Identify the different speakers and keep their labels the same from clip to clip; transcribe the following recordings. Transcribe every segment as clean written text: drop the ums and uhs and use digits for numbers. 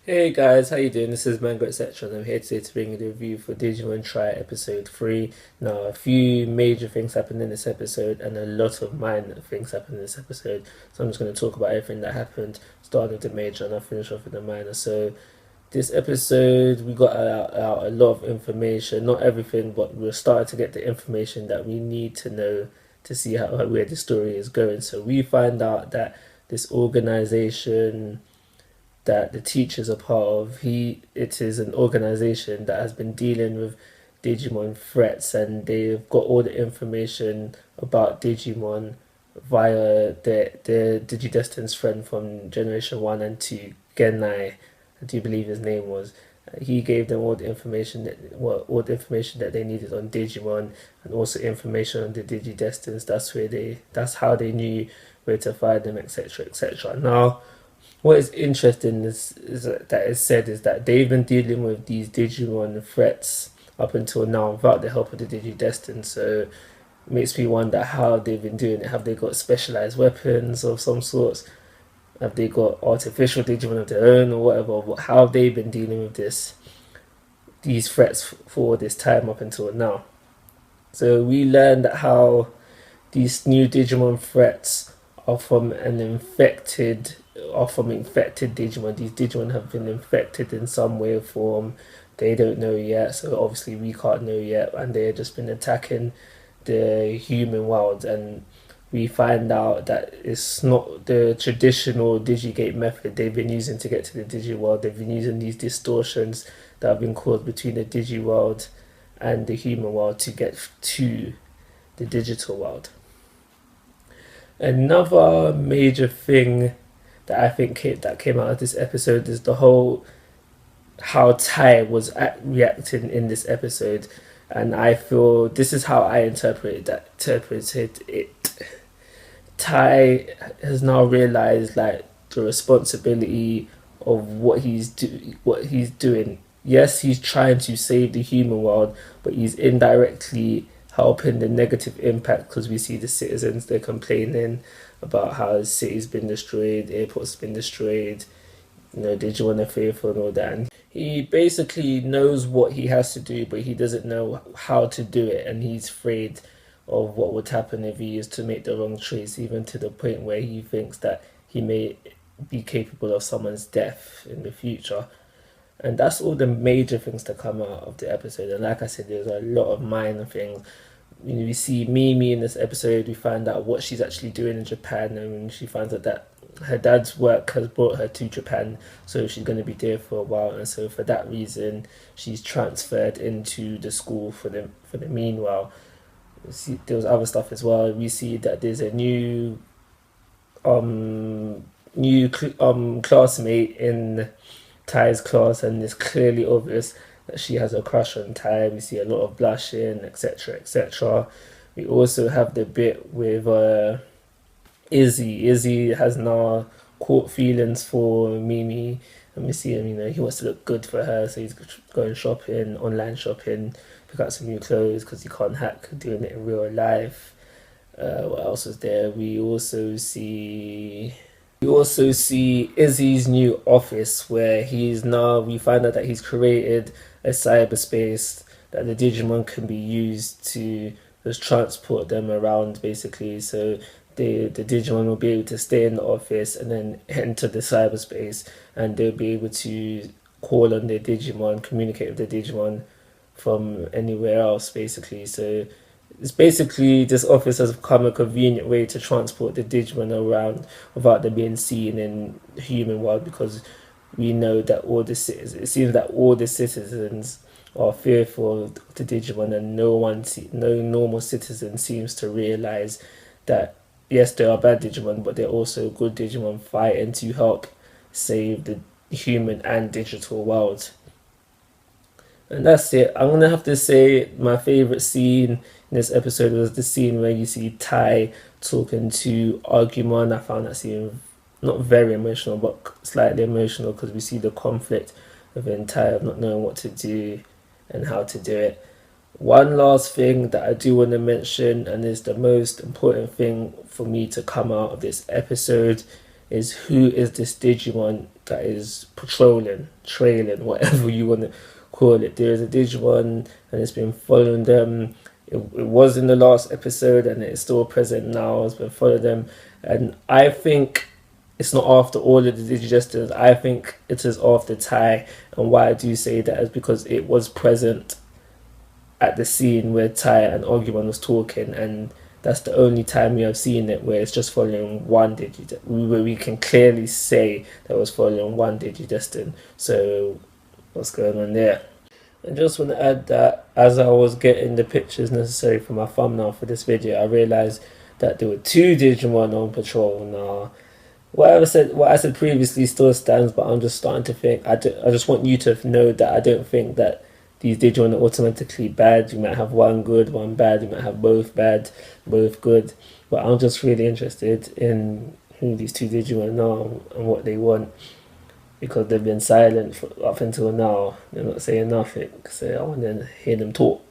Speaker 1: Hey guys, how you doing? This is Mango etc. and I'm here today to bring you the review for Digimon Try episode 3. Now, a few major things happened in this episode and a lot of minor things happened in this episode. So I'm just going to talk about everything that happened, starting with the major and I'll finish off with the minor. So this episode, we got out a lot of information, not everything, but we're starting to get the information that we need to know to see where the story is going. So we find out that this organization that the teachers are part of, it is an organization that has been dealing with Digimon threats, and they've got all the information about Digimon via their Digidestin's friend from Generation 1 and 2, Genai, I do believe his name was. He gave them all the information that they needed on Digimon, and also information on the Digidestins. That's how they knew where to find them, etc., etc. Now, what is interesting is that it's said is that they've been dealing with these Digimon threats up until now without the help of the Digidestin. So it makes me wonder how they've been doing it. Have they got specialized weapons of some sorts? Have they got artificial Digimon of their own or whatever? How have they been dealing with these threats for this time up until now? So we learned that how these new Digimon threats are from infected Digimon. These Digimon have been infected in some way or form. They don't know yet, so obviously we can't know yet, and they've just been attacking the human world. And we find out that it's not the traditional Digigate method they've been using to get to the Digi world. They've been using these distortions that have been caused between the Digi world and the human world to get to the digital world. Another major thing that I think that came out of this episode is the whole how Tai was reacting in this episode, and I feel this is how I interpreted it. Tai has now realized like the responsibility of what he's doing. Yes, he's trying to save the human world, but he's indirectly helping the negative impact because we see the citizens, they're complaining about how the city's been destroyed, airports been destroyed, Digimon are fearful and all that. And he basically knows what he has to do, but he doesn't know how to do it, and he's afraid of what would happen if he is to make the wrong choice, even to the point where he thinks that he may be capable of someone's death in the future. And that's all the major things to come out of the episode. And like I said, there's a lot of minor things. We see Mimi in this episode. We find out what she's actually doing in Japan, and she finds out that her dad's work has brought her to Japan, so she's going to be there for a while. And so for that reason, she's transferred into the school for the meanwhile. See, there was other stuff as well. We see that there's a classmate in Tai's class, and it's clearly obvious that she has a crush on Tai. We see a lot of blushing, etc., etc. We also have the bit with Izzy. Izzy has now caught feelings for Mimi, and we see him. He wants to look good for her, so he's going shopping, online shopping, pick out some new clothes because he can't hack doing it in real life. What else was there? We also see Izzy's new office where we find out that he's created a cyberspace that the Digimon can be used to just transport them around basically. So the Digimon will be able to stay in the office and then enter the cyberspace, and they'll be able to call on their Digimon, communicate with the Digimon from anywhere else basically. So it's basically this office has become a convenient way to transport the Digimon around without them being seen in the human world, because we know that it seems that all the citizens are fearful of the Digimon, and no normal citizen seems to realize that yes, there are bad Digimon, but they're also good Digimon fighting to help save the human and digital world. And that's it. I'm gonna have to say my favorite scene in this episode was the scene where you see Tai talking to Argumon. I found that scene not very emotional, but slightly emotional, because we see the conflict within Tai of not knowing what to do and how to do it. One last thing that I do want to mention, and is the most important thing for me to come out of this episode, is who is this Digimon that is trailing, whatever you want to call it. There's a Digimon and it's been following them. It was in the last episode and it's still present now. It's been following them, and I think it's not after all of the Digigesters. I think it is after Tai, and why I do say that is because it was present at the scene where Tai and Ogumon was talking, and that's the only time we have seen it where it's just following one where we can clearly say that it was following one Digidestin. So what's going on there? I just want to add that as I was getting the pictures necessary for my thumbnail for this video, I realised that there were 2 Digimon on patrol now. What I said previously still stands, but I'm just starting to think, I just want you to know that I don't think that these Digimon are automatically bad. You might have one good, one bad, you might have both bad, both good. But I'm just really interested in who these 2 Digimon are and what they want, because they've been silent up until now. They're not saying nothing, so I want to hear them talk.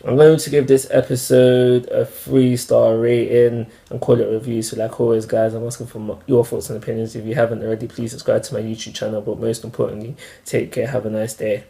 Speaker 1: I'm going to give this episode a 3-star rating and call it a review. So like always, guys, I'm asking for your thoughts and opinions. If you haven't already, please subscribe to my YouTube channel. But most importantly, take care. Have a nice day.